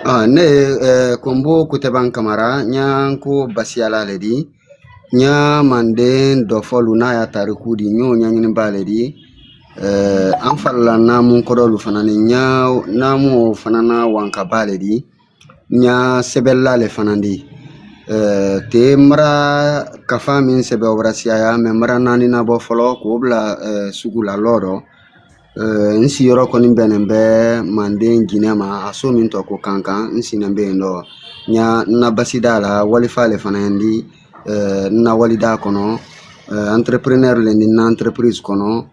Ne kombo kuteban kamara nya ko basiala ledi nya mande do folu na ya tariku di nyo nya nyini baledi an falla namu kodolu fanani nya namu fanana wanka baledi nya sebella le fanandi te mara kafa min sebe obrasiya ya me mara nani na bo folo ko bla sugula loro nsi yɔrɔ kɔni bɛnnen bɛ manden jinɛ ma a so min tɔ ko kankan n sinnen bɛ yen dɔ n na basi d'a la walifa le fana ye n di n na wali d'a kɔnɔ entrepreneur le ni n na entreprise kɔnɔ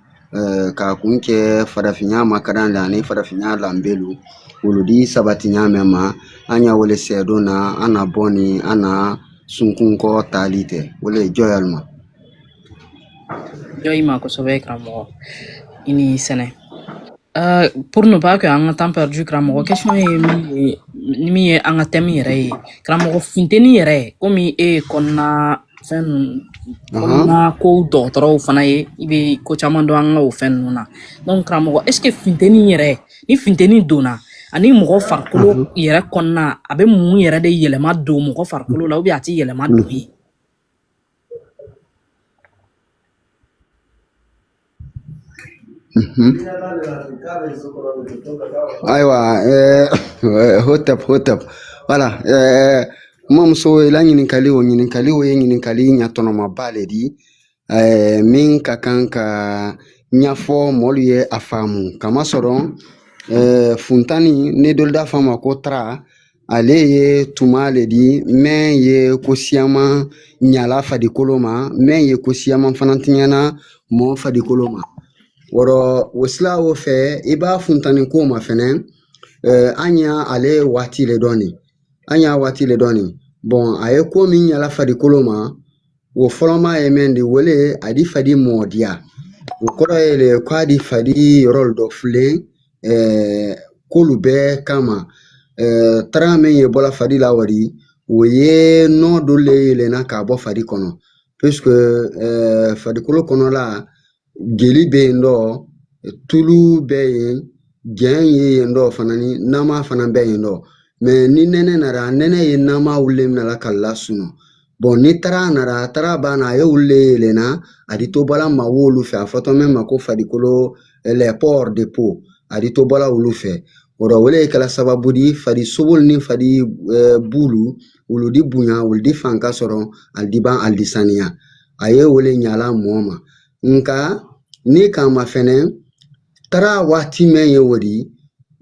k'a kun kɛ farafinya makaran la ani farafinya lanbelu wolodi sabati ɲa mɛn ma an y'a wele sɛdon na an na bɔ ni an na sunkun kɔ taali tɛ wele jɔyal ma Joy ma kosɛbɛ karamɔgɔ i ni sɛnɛ. Pour ne pas que an ka temps perdu karamɔgɔ question ye min ye an ka thème yɛrɛ ye karamɔgɔ funteni yɛrɛ komi e ye kɔnɔna fɛn kɔnɔna ko dɔgɔtɔrɔw fana ye i bɛ ko caman dɔn an ka o fɛn ninnu na donc karamɔgɔ est ce que funteni yɛrɛ ni funteni donna ani mɔgɔ farikolo yɛrɛ kɔnɔna a bɛ mun yɛrɛ de yɛlɛma don mɔgɔ farikolo la ou bien a tɛ yɛlɛma don ye. Aywa hotep voilà mamuso la ɲininkali o ye ɲininkali ɲatɔnɔmaba le di min ka kan ka ɲafɔ mɔlu ye a faamu kamasɔrɔ funtani ne dɔ da fɔ ma ko tara ale ye tuma le di mɛn ye ko siyama ɲala fadikolo ma mɛn ye ko siyama fana tiɲɛna mɔ fadikolo ma wɔrɔ o sila o fɛ i b'a funtani ko ma fɛnɛ an y'a ale waati le dɔɔni bon a ye ko min ɲala fadikolo ma o fɔlɔma ye mɛn de wele a di fadi mɔdiya o kɔrɔ ye le k'a di fadi yɔrɔ dɔ filen k'olu bɛɛ kama tara min ye bɔla fadi la wari o ye nɔ dɔ le yelenna k'a bɔ fadi kɔnɔ puisque fadikolo kɔnɔ la jeli bɛ yen dɔ tulu bɛ yen jɛn ye yen dɔ fana ni nama fana bɛ yen dɔ mɛ ni nɛnɛ nara nɛnɛ ye nama wuli min na ka lasunɔ bon ni tara nara tara banna a ye wuli yelenna a di to bɔla ma wolu fɛ a fɔtɔ min ma ko fadikolo les pores de peau a di to bɔla olu fɛ o rɔ wele kɛla sababu di fadi sobol ni fadi bulu olu di bonya olu di fanka sɔrɔ ali di ban ali di saniya a ye wele ɲala mɔɔ ma nka ni kama fɛnɛ tara waati mɛn ye wodi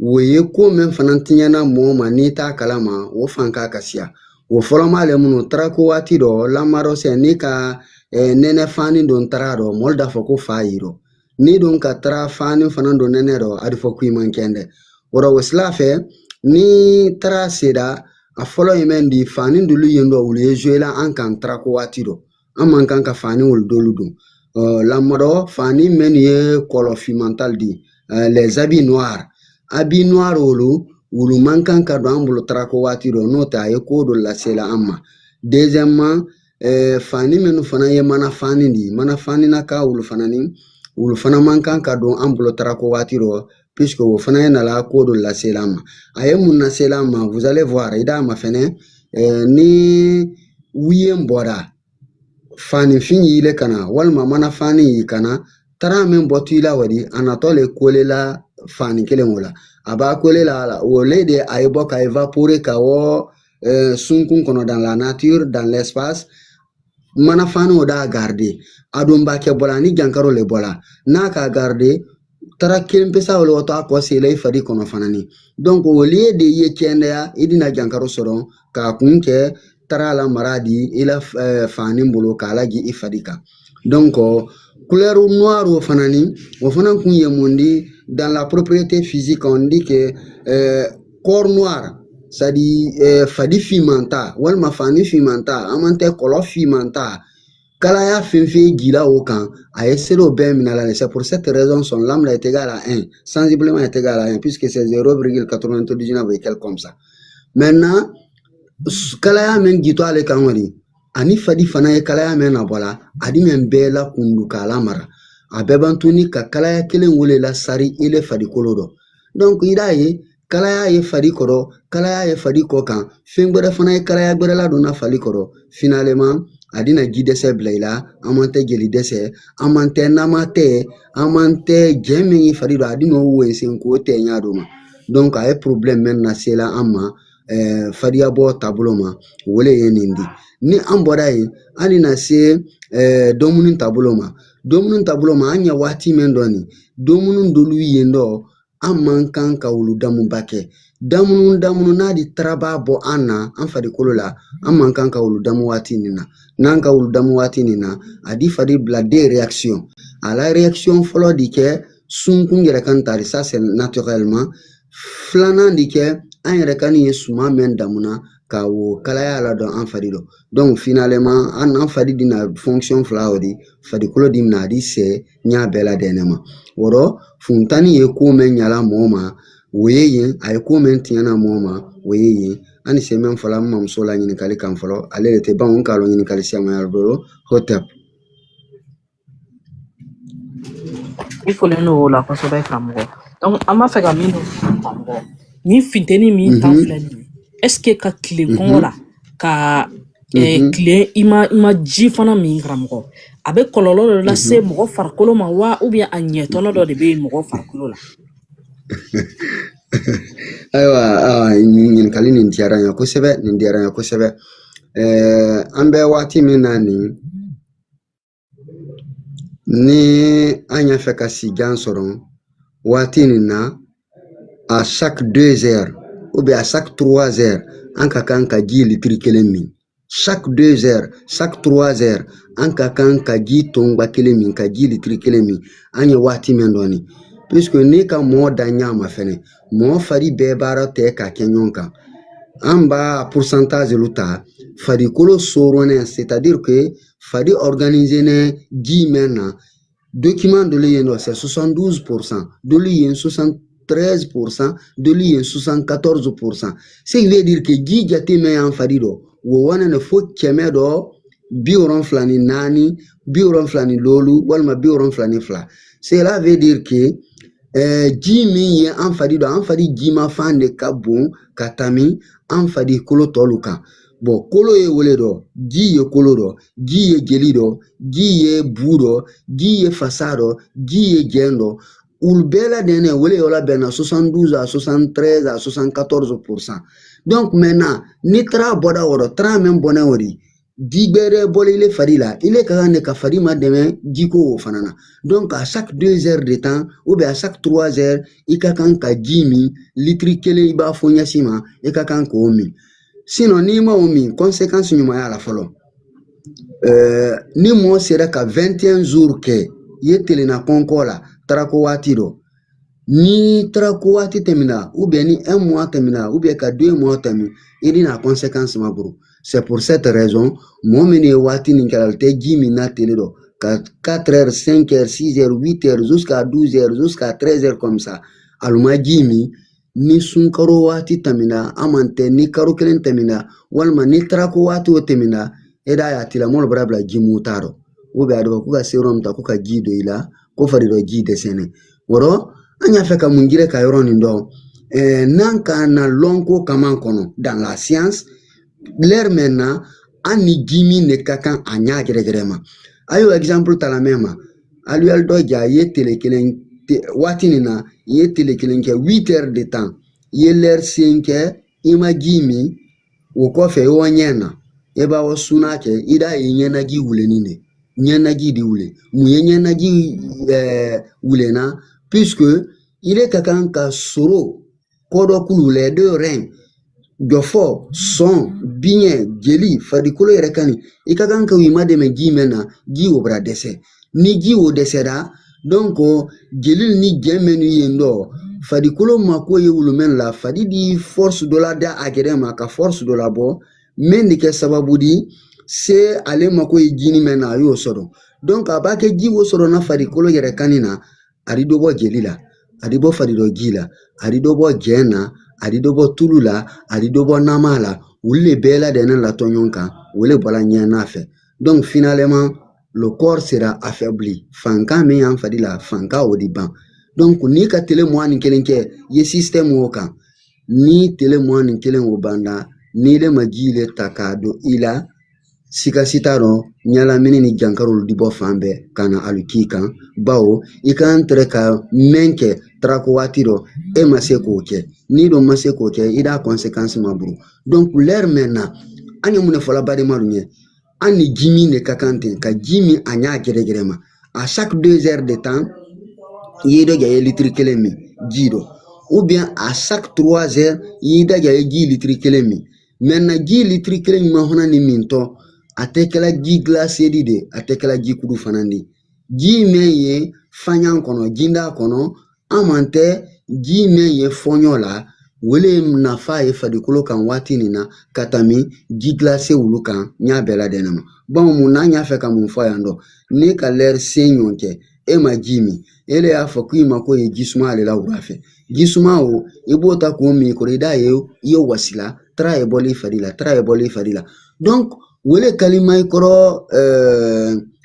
o ye ko mɛn fana tiɲɛna mɔɔ ma n'i t'a kalama o fanka ka siya o fɔlɔma le minnu tara ko waati dɔ lamarɔ sɛ ni ka nɛnɛ fani don tara dɔ mɔlu da fɔ ko fa yirɔ ni don ka tara fani fana don nɛnɛ dɔ a di fɔ ko i man kɛn dɛ wɔrɔ o sila fɛ ni tara seda a fɔlɔ ye mɛn di fani dolu yen dɔ olu ye zoela an kan tara ko waati dɔ an man kan ka fani olu dolu don lamɔdɔ fani minnu ye kɔlɔfimantal di les habits noirs olu man kan ka don an bolo tarako waati dɔ n'o tɛ a ye ko dɔ lasela an ma deuxièmement fani minnu fana ye mana fani di mana fani na ka olu fana man kan ka don an bolo tarako waati dɔ puisque o fana ye nala ko dɔ lasela an ma a ye mun lasela an ma vous allez voir i d'a ma fɛnɛ ni wiyen bɔra fani fin yile kana walima mana fani yi kana tara min bɔtu la wadi a natɔ le kole la fani kelen o la a b'a kole la o le de a ye bɔ ka évapore ka wɔ sunkun kɔnɔ dans la nature dans l'espace mana fani o da garde a don b'a kɛ bɔla ni jankaro le bɔla n'a ka garde tara kelen pesa o le wɔtɔ a kɔ sela i fadi kɔnɔ fana ni donc o lieu de ye cɛndɛya i dina jankaro sɔrɔ k'a kun kɛ tara la mara di i la fani bolo k'a lagi i fadi kan donc couleur noire o fana kun ye mun di dans la propriété physique on dit que corps noir c'est dire fadi fimanta walima fani fimanta an man tɛ kɔlɔ fimanta kalaya fɛn fɛn jila o kan a ye selo bɛɛ minɛ la c'est pour cette raison son lame est égal à 1 sensiblement est égal à 1 puisque c'est 0,99 et quelque comme ça maintenant kalaya men jito ale kan wari ani fadi fana ye kalaya men na bɔla adi men bɛɛ la kundu k'a lamara a bɛɛ ban tuni ka kalaya kelen wele la sari ile fadi kolo dɔ donc i d'a ye kalaya ye fari kɔrɔ kalaya ye fari kɔ kan fɛn gbɛrɛ fana ye kalaya gbɛrɛ la donna fari kɔrɔ finalement a dina ji dɛsɛ bila i la an man tɛ jeli dɛsɛ an man tɛ nama tɛ an man tɛ jɛ min ye fari dɔ a dina o wensen k'o tɛ ɲa do ma donc a ye problème mɛn na sela an ma fariya bɔ taabolo ma o le ye nin di ni an bɔra yen an na se domuni taabolo ma domuni taabolo ma an ɲɛ waati min dɔ nin domuni dolu yen dɔ an man kan ka olu damuba kɛ damunu n'a di taraba bɔ an na an farikolo la an man kan ka olu damu waati nin na n'an ka olu damu waati nin na a di fari bila des réactions a la réaction fɔlɔ di kɛ sunkun yɛrɛ kan tari ça c'est naturellement filanan di kɛ an yɛrɛ kan ye suma mɛn damuna ka o kalaya la dɔn an fari dɔ donc finalement an fari dina fonction fila o di farikolo di mina a di sɛ ɲa bɛɛ la dɛnɛ ma wɔrɔ funtani ye ko mɛn ɲala mɔɔ ma o ye yen a ye ko mɛn tiɲɛna mɔɔ ma o ye yen an ni se mɛn fɔla n mamuso la ɲininkali kan fɔlɔ ale de tɛ ban n k'a lɔn ɲininkali siamaya bolo hotep I fɔlen do o la kosɛbɛ karamɔgɔ donc an b'a fɛ ka min karamɔgɔ ni funteni min tan filɛ nin ye est ce que ka tile kɔngɔ la ka tile i ma ji fana min karamɔgɔ a bɛ kɔlɔlɔ dɔ lase mɔgɔ farikolo ma wa ou bien a ɲɛtɔnɔ dɔ de bɛ mɔgɔ farikolo la ayiwa ɲininkali nin diyara n ye kosɛbɛ nin diyara n ye kosɛbɛ an bɛ waati min na nin ni an y'a fɛ ka sijan sɔrɔ waati nin na à chaque 2 heures ou bien à chaque 3 heures an ka kan ka ji litiri kelen min chaque 2 heures chaque 3 heures an ka kan ka ji tɔnba kelen min ka ji litiri kelen min an ye waati min dɔɔni puisque n'i ka mɔɔ da ɲa ma fɛnɛ mɔɔ fari bɛɛ baara tɛ ka kɛ ɲɔgɔn kan an b'a pourcentage lu ta farikolo soronnen c'est-à-dire que fari organisé ji mɛn na document dolu yen nɔ c'est 72%, dolu yen 73%, dolu yen 74%. Ce qui veut dire que ji jate mɛn y'an fari dɔ wo wana ne fo kɛmɛ dɔ 74, 75 walima 72. Cela veut dire que ji min ye an fari dɔ an fari ji ma fan de ka bon ka tami an fari kolo tɔlu kan bon kolo ye wele dɔ ji ye kolo dɔ ji ye jeli dɔ ji ye bu dɔ ji ye fasa dɔ ji ye jɛn dɔ olu bɛɛ la dɛnɛ wele yɔrɔ bɛn na 72 à 73 à 74%. Donc maintenant ni taara bɔda wɔrɔ taara min bɔnɛ o de ji gbɛrɛ bɔli ile fari la ile ka kan de ka fari ma dɛmɛ jiko o fana na donc à chaque 2 heures de temps ou bien à chaque 3 heures i ka kan ka ji min litiri kelen i b'a fɔ ɲɛsi ma i ka kan k'o min sinon n'i ma o min conséquence ɲuman y'a la fɔlɔ ni mɔɔ sera ka 21 jours kɛ i ye telenna kɔnkɔ la tarako waati dɔ ni tarako waati tɛmɛna ou bien ni 1 mois tɛmɛna ou bien ka 2 mois tɛmɛ i dina conséquence ma buru. C'est pour cette raison mɔɔ min ye waati nin kɛra tɛ ji min na tele dɔ ka 4 heures 5 heures 6 heures 8 heures jusqu'à 12 heures jusqu'à 13 heures comme ça aluma ji min ni sunkaro waati tɛmɛna an man tɛ ni karo kelen tɛmɛna walima ni tarako waati o tɛmɛna e da y'a tilamɔlu bara bila ji mu t'a dɔ ou bien a dɔ ko ka serum ta ko ka ji do i la ko fari dɔ ji dɛsɛnɛ wɔrɔ an y'a fɛ ka mun jire ka yɔrɔ nin dɔn n'an ka na lɔn ko kaman kɔnɔ dans la science l'heure maintenant an ni ji min de ka kan a ɲa gɛrɛgɛrɛ ma a y'o exemple ta la mɛn ma aluyɛli dɔ ja ye tele kelen waati nin na i ye tele kelen kɛ 8 heures de temps i ye l'heure sen kɛ i ma ji min o kɔfɛ i wɔ ɲɛ na i b'a wɔ suna kɛ i da ye ɲɛnaji wulenin de ɲɛnaji de wule mun ye ɲɛnaji wulenna puisque ile ka kan ka soro kɔdɔ kulu les 2 reins jɔfɔ sɔn biɲɛ jeli farikolo yɛrɛ kani i ka kan ka i ma dɛmɛ ji mɛn na ji o bara dɛsɛ ni ji o dɛsɛra donc jeli ni jɛn mɛnu yen dɔ farikolo mako ye wulu mɛn la fari di force dɔ la da a gɛrɛ ma ka force dɔ la bɔ min de kɛ sababu di se ale mako ye jini mɛn na a y'o sɔrɔ donc a b'a kɛ ji o sɔrɔ na farikolo yɛrɛ kani na a di dɔ bɔ jeli la a di bɔ fari dɔ ji la a di dɔ bɔ jɛn na a di dɔ bɔ tulu la a di dɔ bɔ nama la olu le bɛɛ ladɛnnen latɔ ɲɔgɔn kan o le bɔra ɲɛna fɛ donc finalement le corps sera affaibli fankan min y'an fari la fanka o di ban donc n'i ka tele 21 kɛ i ye système o kan ni tele mɔɔ nin kelen o banda ni le ma ji le ta k'a don i la sika si t'a dɔn ɲalamini ni jankarolu di bɔ fan bɛɛ ka na ali k'i kan bawo i kan tɛrɛ ka mɛn kɛ tarako waati dɔ e ma se k'o kɛ n'i dɔ ma se k'o kɛ i da conséquence ma buru donc l'heure maintenant an ye mun de fɔla badenmalu ɲɛ an ni ji min de ka kan ten ka ji min a ɲa gɛrɛgɛrɛ ma à chaque 2 heures de temps i ye dɔ ja ye litiri kelen min ji dɔ ou bien à chaque 3 heures i ye dɔ ja ye ji litiri kelen min maintenant ji litiri kelen ɲuman fana ni min tɔ a tɛ kɛla ji glacé de a tɛ kɛla ji kudu fana de ji min ye faɲan kɔnɔ jinda kɔnɔ an man tɛ ji min ye fɔɲɔ la wele nafa ye farikolo kan waati nin na ka tɛmɛ ji glacé wulu kan n y'a bɛɛ ladɛnɛ ma bon mun n'an y'a fɛ ka mun fɔ yan dɔ ne ka l'heure se ɲɔgɔn cɛ e ma ji min ele y'a fɔ k'i ma ko ye ji suma ale la wula fɛ ji suma o i b'o ta k'o min kɔrɔ i da ye i ye wasila tara ye bɔli fari la tara ye bɔli fari la donc wele kalima i kɔrɔ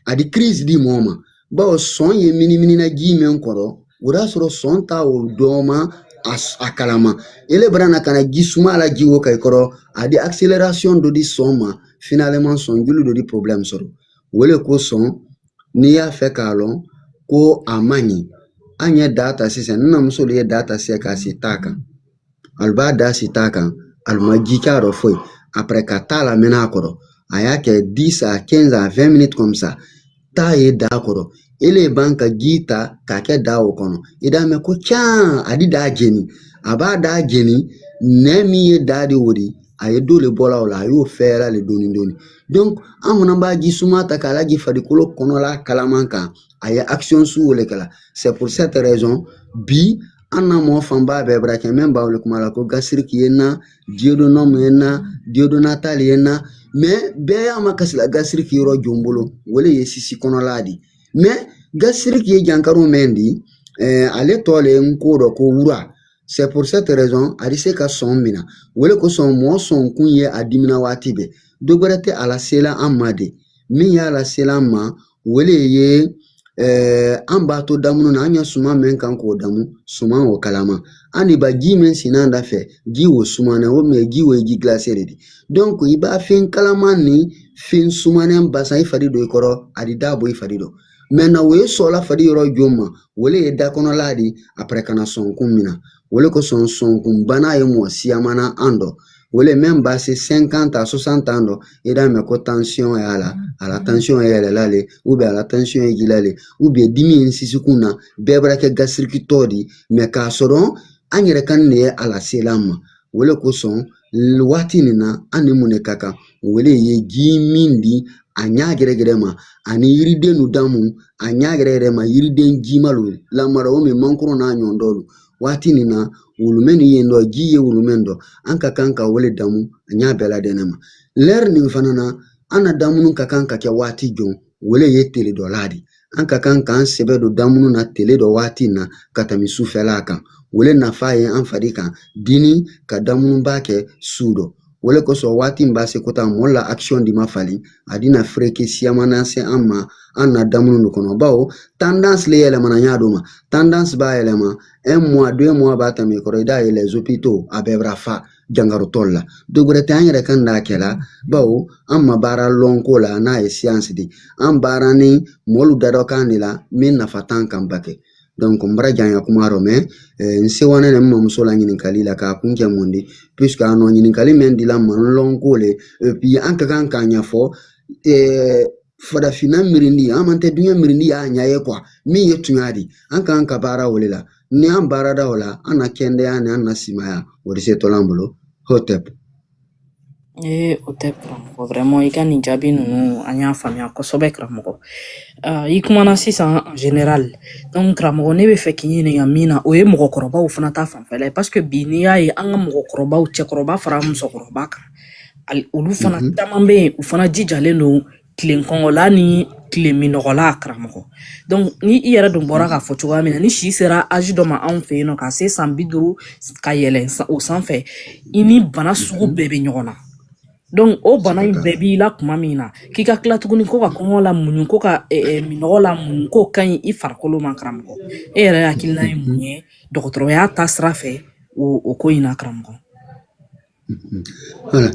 a di crise di mɔɔ ma bawo sɔn ye miniminina ji min kɔrɔ o y'a sɔrɔ sɔn ta o dɔ ma a kalama ele barana kana ji suma la ji wo ka i kɔrɔ a di accélération dɔ di sɔn ma finalement sɔn joli dɔ di problème sɔrɔ wele ko sɔn n'i y'a fɛ k'a lɔn ko a man ɲi an ye da ta sisan nina muso de ye da ta se k'a si t'a kan ali b'a da si t'a kan ali ma ji k'a rɔ foyi après ka taa la mɛnɛ a kɔrɔ a y'a kɛ 10 à 15 à 20 minutes comme ça taa ye da kɔrɔ ele ban ka ji ta k'a kɛ da o kɔnɔ i da mɛn ko can a di da jeni a b'a da jeni nɛ min ye da de o de a ye do le bɔla o la a y'o fɛɛrɛ le doni doni donc an fana b'a ji suma ta k'a lajɛ farikolo kɔnɔla kalaman kan a ye action sugu le kɛla c'est pour cette raison bi an na mɔgɔ fanba bɛɛ bara kɛ min b'a wele kuma la ko gastrique ye n na duodenum ye n na duodenatale ye n na mais bɛɛ y'a ma kasila gastrique yɔrɔ jo n bolo wele ye sisi kɔnɔla di mais gastrique ye jankaro mɛn di ale tɔ le n ko dɔ ko wura c'est pour cette raison a di se ka sɔn mina wele kosɔn mɔgɔ sɔn kun ye a dimina waati bɛɛ dɔ wɛrɛ tɛ a lasela an ma de min y'a lasela an ma wele ye an b'a to damunu na an ye suma min kan k'o damu suma o kalama an de ba ji min sinan da fɛ ji o sumanen o mɛ ji o ye ji glacé de di donc i b'a fɛn kalaman ni fɛn sumanen basan i fari do i kɔrɔ a di da bɔ i fari do maintenant o ye sɔrɔla fari yɔrɔ jo ma wele ye da kɔnɔla di après kana sɔnkun mina wele kosɔn sɔnkun bana ye mɔgɔ siyamana an dɔ wele même b'a se 50 à 60 ans dɔ i da mɛn ko tension y'a la a la tension ye yɛlɛla le ou bien a la tension ye jila le ou bien dimi ye sisikun na bɛɛ bɛra kɛ gastrique tɔ di mais k'a sɔrɔ an yɛrɛ kan de ye a lasela an ma wele kosɔn waati nin na an ni mun de ka kan wele ye ji min di a ɲa gɛrɛgɛrɛ ma ani yiriden nu damu a ɲa gɛrɛgɛrɛ ma yiriden jima lo lamara o min mankoro n'a ɲɔgɔn dɔ lo waati nin na wulumɛn ni yen dɔ ji ye wulumɛn dɔ an ka kan ka wele damu a ɲa bɛɛ ladɛnɛ ma l'heure nin fana na an na damunu ka kan ka kɛ waati jɔn wele ye tele dɔ la di an ka kan k'an sɛbɛ don damunu na tele dɔ waati na ka tɛmɛ sufɛla kan wele nafa ye an fari kan dini ka damunu b'a kɛ su dɔ wele kosɔn waati min b'a se ko taa mɔgɔ la action di ma fali a dina freke siyamana se an ma an na damunu de kɔnɔ bawo tendance le yɛlɛmana y'a dɔ ma tendance b'a yɛlɛma 1 mois 2 mois b'a tɛmɛ kɔrɔ i da ye les hôpitaux a bɛɛ bara fa jangarotɔl la dɔ wɛrɛ tɛ an yɛrɛ kan d'a kɛla bawo an ma baara lɔn ko la n'a ye science di an baara ni mɔlu dadɔ kan de la min nafa t'an kan ba kɛ donc n bara janya kuma rɔ mais n sewane ne mamuso la ɲininkali la k'a kun kɛ mun di puisque a nɔ ɲininkali min dila ma n lɔn ko le puis an ka kan k'a ɲɛfɔ fadafina mirindi an man tɛ duɲɛ mirindi y'a ɲa ye quoi min ye tuɲa di an ka kan ka baara o le la ni an baara da o la an na kɛndɛya ni an na simaya o de se tɔlan bolo hotep o tɛ karamɔgɔ vraiment i ka nin jaabi ninnu an y'a faamuya kosɛbɛ karamɔgɔ i kumana sisan en général donc karamɔgɔ ne bɛ fɛ k'i ɲininka min na o ye mɔgɔkɔrɔbaw fana ta fanfɛla ye parce que bi n'i y'a ye an ka mɔgɔkɔrɔbaw cɛkɔrɔba fara musokɔrɔba kan olu fana caman bɛ yen u fana jijalen don tile kɔngɔla ni tile minɔgɔla karamɔgɔ donc ni i yɛrɛ dun bɔra k'a fɔ cogoya min na ni si sera âge dɔ ma anw fɛ yen nɔ ka se san 50 ka yɛlɛn o sanfɛ i ni bana sugu bɛɛ bɛ ɲɔgɔn na donc o bana in bɛɛ b'i la kuma min na k'i ka tila tuguni ko ka kɔngɔ la muɲu ko ka minɔgɔ la muɲu k'o ka ɲi i farikolo ma karamɔgɔ e yɛrɛ hakilina ye mun ye dɔgɔtɔrɔya ta sira fɛ o ko in na karamɔgɔ. Voilà.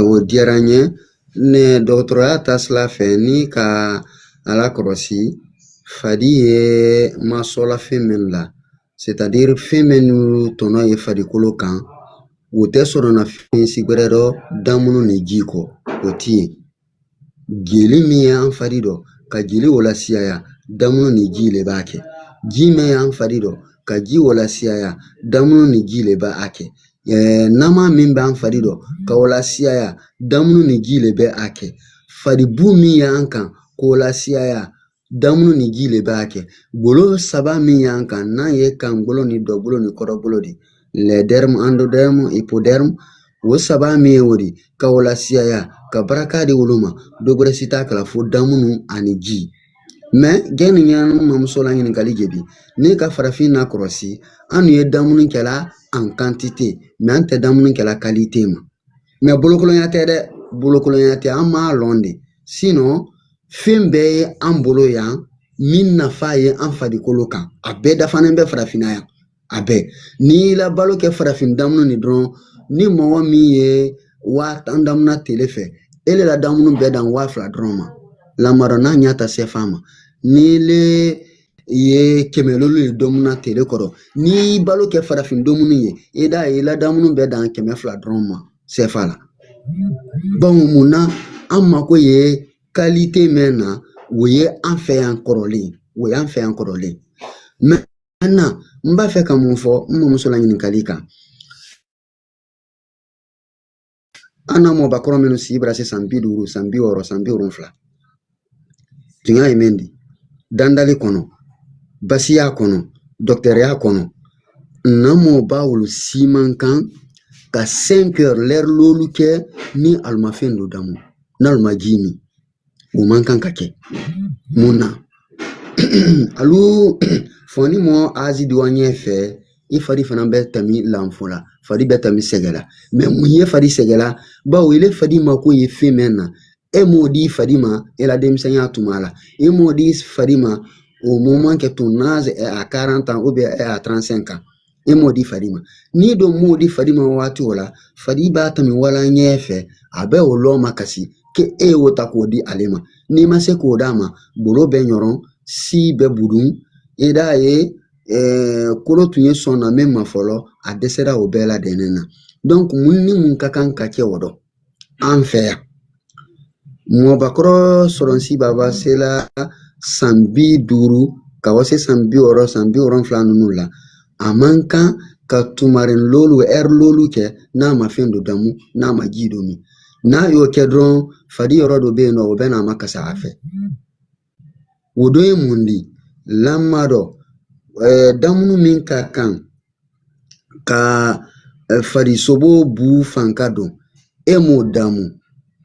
O diyara n ye ne dɔgɔtɔrɔya taasira fɛ ni ka ala kɔlɔsi fadi ye masɔla fɛn min la c'est-à-dire fɛn minnu tɔnɔ ye farikolo kan o tɛ sɔrɔ na fɛn si wɛrɛ dɔ damunu ni ji kɔ o ti ye jeli min ye an fari dɔ ka jeli walasiyaya damunu ni ji le b'a kɛ ji min ye an fari dɔ ka ji walasiyaya damunu ni ji le b'a kɛ nama min b'an fari dɔ ka walasiyaya damunu ni ji le bɛ a kɛ faribu min y'an kan k'o lasiyaya damunu ni ji le b'a kɛ golo saba min y'an kan n'an ye kan golo ni dɔbolo ni kɔrɔbolo de les dermes endoderme hypoderme o saba min ye o de ka walasiyaya ka baraka di olu ma dɔ wɛrɛ si t'a kala fo damunu ani ji mais gɛni ɲɛnu mamuso la ɲininkali jaabi ne ka farafin na kɔrɔsi an ye damunu kɛla en quantité mais an tɛ damunu kɛla qualité ma mais bolokolonya tɛ dɛ bolokolonya tɛ an m'a lɔn de sinon fɛn bɛɛ ye an bolo yan min nafa ye an farikolo kan a bɛɛ dafanen bɛ farafinna yan a bɛɛ n'i la balo kɛ farafin damunu ni dɔrɔn ni mɔgɔ min ye 1000 damuna tele fɛ ele la damunu bɛɛ dan 2000 dɔrɔn ma lamara n'a ɲa ta sɛfan ma ni le ye kɛmɛlolu ye domuna tele kɔrɔ ni balo kɛ farafin domunu ye i da ye la damunu bɛɛ dan 200 dɔrɔn ma sɛfa la bon mun na an mako ye qualité min na o ye an fɛ yan kɔrɔlen o y'an fɛ yan kɔrɔlen maintenant n b'a fɛ ka mun fɔ n mamuso la ɲininkali kan an na mɔbakɔrɔ minnu si bara se san 50 san 60 san 70 tiɲɛ ye min di dandali kɔnɔ basiya kɔnɔ dɔktɛriya kɔnɔ na mɔba wolo siman kan ka 5 heures l'heure lolu kɛ ni almafɛn do damu n'alma ji min o man kan ka kɛ mun na alu fɔni mɔ azi di wa ɲɛ fɛ i fari fana bɛ tɛmi lanfo la fari bɛ tɛmi sɛgɛ la mais mun ye fari sɛgɛ la bawo ile fari ma ko ye fɛn mɛn na e m'o di fari ma e la denmisɛnya tuma la e m'o di fari ma au moment que ton âge est à 40 ans ou bien est à 35 ans e m'o di fari ma ni do m'o di fari ma waati o la fari b'a tɛmi wala ɲɛ fɛ a bɛ o lɔ ma kasi ke e y'o ta k'o di ale ma n'i ma se k'o d'a ma bolo bɛ ɲɔrɔn si bɛ budun i d'a ye kolo tun ye sɔn na min ma fɔlɔ a dɛsɛra o bɛɛ la dɛnɛ na donc mun ni mun ka kan ka kɛ o dɔ an fɛ yan mɔbakɔrɔ sɔrɔnsi baba sela san 50 ka bɔ se san 60 san 70 ninnu la a man kan ka tumarin lolu lolu kɛ n'a ma fɛn do damu n'a ma ji do min n'a y'o kɛ dɔrɔn fadi yɔrɔ dɔ bɛ yen nɔ o bɛ n'a ma kasa a fɛ o dɔ ye mun di lamma dɔ damunu min ka kan ka farisobo bu fanka don e m'o damu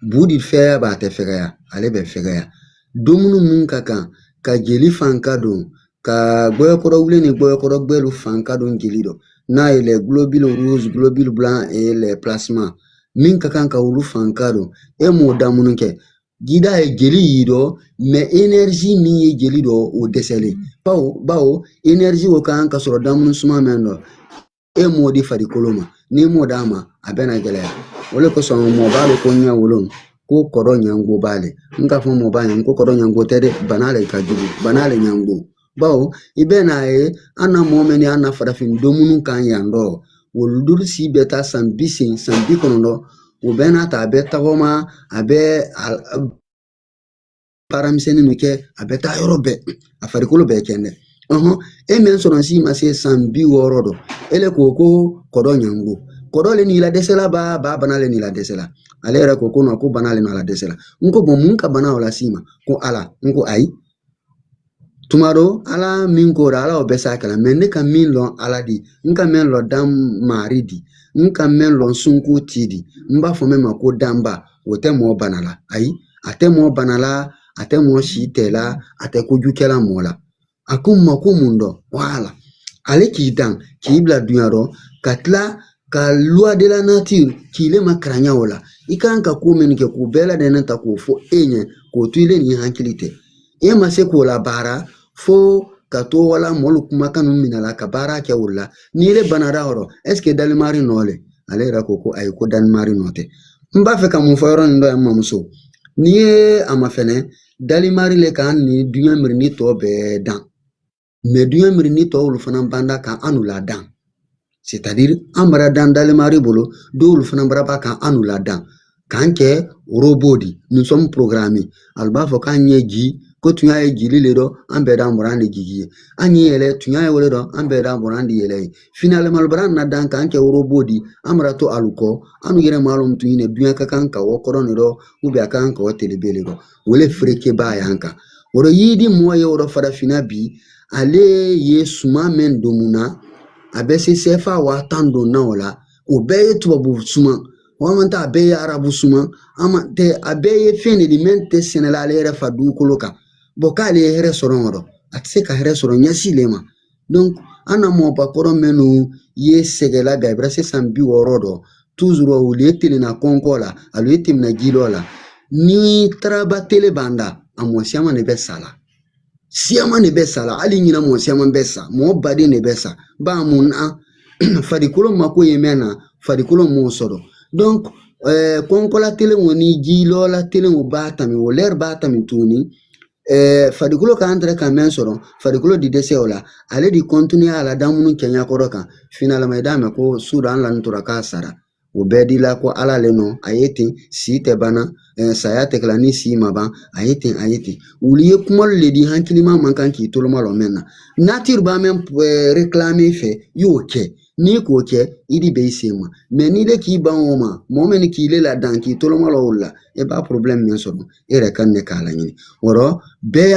bu di fɛya b'a tɛ fɛgɛya ale bɛ fɛgɛya dumunu mun ka kan ka jeli fanka don ka gbɛyɔkɔrɔ wuli ni gbɛyɔkɔrɔ gbɛlu fanka don jeli dɔ n'a ye les globules rouges globules blancs et les plasmas min ka kan ka olu fanka don e m'o damunu kɛ gida ye jeli y'i dɔ mais énergie min ye jeli dɔ o dɛsɛlen bawo énergie o kan ka sɔrɔ damunu suma min dɔ e m'o di farikolo ma n'i m'o d'a ma a bɛna gɛlɛya o le kosɔn mɔb'a le ko ɲɛ wolon ko kɔrɔ ɲango b'ale n k'a fɔ mɔb'a ɲɛ ko kɔrɔ ɲango tɛ dɛ bana le ka jugu bana le ɲango bawo i bɛ n'a ye an na mɔgɔ min an na farafin domunu kan yan dɔ olu dulu si bɛ taa san 80 san 90 o bɛ n'a ta a bɛ tagama a bɛ paramisɛnnin min kɛ a bɛ taa yɔrɔ bɛɛ a farikolo bɛɛ kɛ dɛ e min sɔrɔnsi ma se san 60 dɔ ele ko kɔdɔ ɲango kɔdɔ le ni la dɛsɛla ba bana le ni la dɛsɛla ale yɛrɛ ko no ko bana le ni la dɛsɛla n ko bon mun ka bana o la si ma ko ala n ko ayi tumaro ala min ko ala o bɛ sa kala mais ne ka min lɔn ala di n ka min lɔn dan mari di n ka min lɔn sunko ti di n b'a fɔ min ma ko danba o tɛ mɔgɔ bana la ayi a tɛ mɔgɔ bana la a tɛ mɔgɔ si tɛ la a tɛ kojukɛla mɔgɔ la a ko ma ko mun dɔn wala ale k'i dan k'i bila dunya rɔ ka tila ka loi de la nature k'i le ma karanya o la i kan ka ko min kɛ k'o bɛɛ ladɛnɛ ta k'o fɔ e ɲɛ k'o to ile ni hankili tɛ e ma se k'o la baara fo ka to wala molu kumakan min la ka baara kɛ o la ni le banara yɔrɔ est ce que dalimari nɔ le ale yɛrɛ ko ko ayi ko dalimari nɔ tɛ n b'a fɛ ka mun fɔ yɔrɔ nin dɔ ye mamuso n'i ye a ma fɛnɛ dalimari le kan ni duɲɛ mirini tɔ bɛɛ dan mais duɲɛ mirini tɔ olu fana banda kan an la dan c'est à dire an bara dan dalimari bolo dɔw olu fana bara ba kan an la dan k'an kɛ robot di nous sommes programmés ali b'a fɔ k'an ye ji ko tun y'a ye jili le dɔ an bɛɛ d'an bɔra an de jigi ye an ye yɛlɛ tun y'a ye wele dɔ an bɛɛ d'an bɔra an de yɛlɛ ye finalement bara na dan k'an kɛ robot di an bara to alu kɔ an yɛrɛ maa lɔn tun ye duɲɛ ka kan ka wɔ kɔrɔ ne dɔ ou bien a ka kan ka wɔ telebele dɔ wele fereke b'a yan kan o de yidi mɔgɔ ye o de farafina bi ale ye suma min don mun na a bɛ se CFA 10,000 don na o la o bɛɛ ye tubabu suma walima tɛ a bɛɛ ye arabu suma tɛ a bɛɛ ye fɛn de di min tɛ sɛnɛla ale yɛrɛ fa dugukolo kan bon k'ale ye hɛrɛ sɔrɔ yɔrɔ a tɛ se ka hɛrɛ sɔrɔ ɲɛsilen ma donc an na mɔgɔbakɔrɔ minnu ye sɛgɛla bi a bɛra se san 60 dɔ toujours olu ye telenna kɔnkɔ la olu ye tɛmɛna jilɔ la ni taraba tele banda a mɔgɔ siaman de bɛ sa la siaman de bɛ sa la hali ɲina mɔgɔ siaman bɛ sa mɔgɔ baden de bɛ sa ba mun na farikolo mako ye mɛn na farikolo m'o sɔrɔ donc kɔnkɔla telen o ni jilɔla telen o b'a tami o lɛri b'a tami tuguni farikolo ka entre ka mɛn sɔrɔ farikolo di dɛsɛ o la ale di continuer a la dan minnu kɛɲɛ kɔrɔ kan finalement i d'a mɛn ko suda an lani tora k'a sara o bɛɛ di la ko ala le nɔ a ye ten si tɛ bana saya tɛ kɛla ni si ma ban a ye ten wuli ye kumalu le di hankilima man kan k'i toloma lɔ mɛn na nature b'a mɛn réclamer fɛ i y'o kɛ n'i k'o kɛ i di bɛ i sen ma mais n'i de k'i ban o ma mɔgɔ min k'i le la dan k'i toloma lɔ o la e b'a problème min sɔrɔ e yɛrɛ kan ne k'a laɲini wɔrɔ bɛɛ